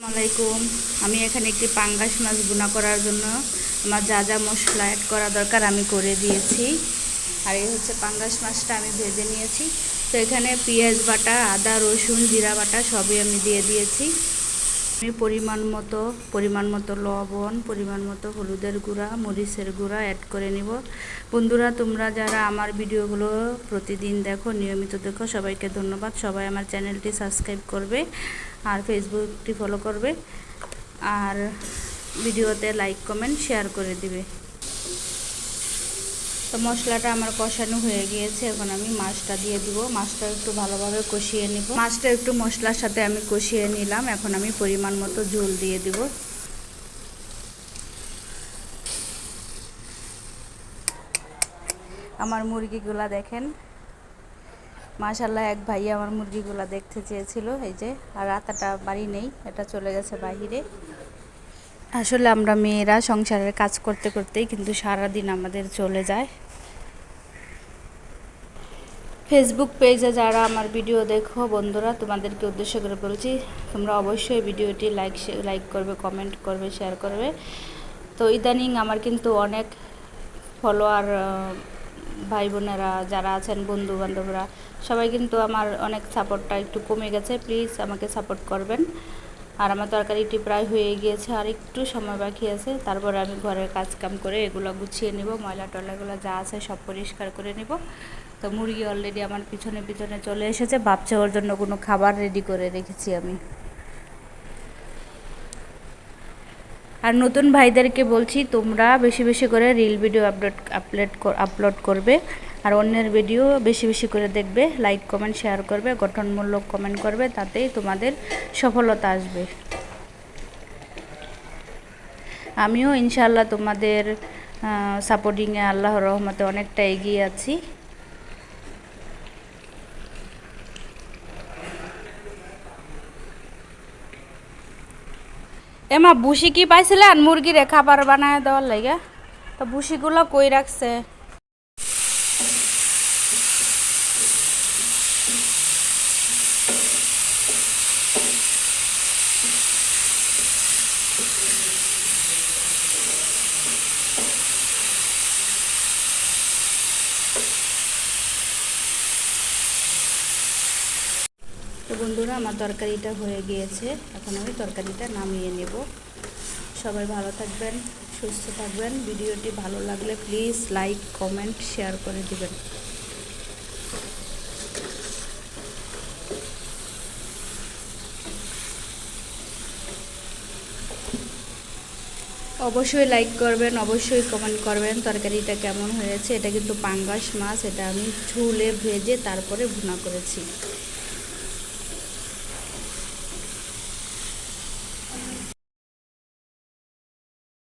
আসসালামাইকুম। আমি এখানে একটি পাঙ্গাস মাছ ভুনা করার জন্য আমার যা যা মশলা অ্যাড করা দরকার আমি করে দিয়েছি। আর এই হচ্ছে পাঙ্গাস মাছটা আমি ভেজে নিয়েছি। তো এখানে পেঁয়াজ বাটা, আদা, রসুন, জিরা বাটা সবই আমি দিয়ে দিয়েছি। আমি পরিমাণ মতো লবণ, পরিমাণ মতো হলুদের গুঁড়া, মরিচের গুঁড়া অ্যাড করে নিব। বন্ধুরা, তোমরা যারা আমার ভিডিওগুলো প্রতিদিন দেখো, নিয়মিত দেখো, সবাইকে ধন্যবাদ। সবাই আমার চ্যানেলটি সাবস্ক্রাইব করবে আর ফেসবুকটি ফলো করবে আর ভিডিওতে লাইক কমেন্ট শেয়ার করে দিবে। তো মশলাটা আমার কষানো হয়ে গিয়েছে, এখন আমি মাছটা দিয়ে দিব। মাছটা একটু ভালোভাবে কষিয়ে নিব। মাছটা একটু মশলার সাথে আমি কষিয়ে নিলাম। এখন আমি পরিমাণ মতো ঝোল দিয়ে দিব। আমার মুরগিগুলা দেখেন, মাশাআল্লাহ, এক ভাই আমার মুরগিগুলা দেখতে চেয়েছিল, এই যে। আর আতাটা বাড়ি নেই, এটা চলে গেছে বাইরে। আসলে আমরা মেয়েরা সংসারের কাজ করতে করতেই কিন্তু সারাদিন আমাদের চলে যায়। ফেসবুক পেজে যারা আমার ভিডিও দেখো বন্ধুরা, তোমাদেরকে উদ্দেশ্য করে বলছি, তোমরা অবশ্যই ভিডিওটি লাইক করবে, কমেন্ট করবে, শেয়ার করবে। তো ইদানিং আমার কিন্তু অনেক ফলোয়ার ভাই বোনেরা যারা আছেন, বন্ধু বান্ধবরা, সবাই কিন্তু আমার অনেক সাপোর্টটা একটু কমে গেছে। প্লিজ আমাকে সাপোর্ট করবেন। আর আমার তরকারিটি প্রায় হয়ে গিয়েছে, আর একটু সময় বাকি আছে। তারপরে আমি ঘরের কাজ কাম করে এগুলো গুছিয়ে নিব, ময়লা টয়লাগুলো যা আছে সব পরিষ্কার করে নিব। তো মুরগি অলরেডি আমার পিছনে পিছনে চলে এসেছে, ভাবছে ওর জন্য কোনো খাবার রেডি করে রেখেছি আমি। আর নতুন ভাইদেরকে বলছি, তোমরা বেশি বেশি করে রিল ভিডিও আপলোড করবে আর অন্যের ভিডিও বেশি বেশি করে দেখবে, লাইক কমেন্ট শেয়ার করবে, গঠনমূলক কমেন্ট করবে, তাতেই তোমাদের সফলতা আসবে। আমিও ইনশাআল্লাহ তোমাদের সাপোর্টিংয়ে আল্লাহর রহমতে অনেকটা এগিয়ে আছি। এমা বুসি কি পাইছিলেন মুরগিরে খাবার বানায় দেওয়ার লাগে? তো বুসিগুলো কই রাখছে? তো বন্ধুরা, আমার তরকারিটা হয়ে গিয়েছে, এখন আমি তরকারিটা নামিয়ে নেব। সবাই ভালো থাকবেন, সুস্থ থাকবেন। ভিডিওটি ভালো লাগলে প্লিজ লাইক কমেন্ট শেয়ার করে দিবেন। অবশ্যই লাইক করবেন, অবশ্যই কমেন্ট করবেন তরকারিটা কেমন হয়েছে। এটা কিন্তু পাঙ্গাস মাছ, এটা আমি ঝুলে ভেজে তারপরে ভুনা করেছি।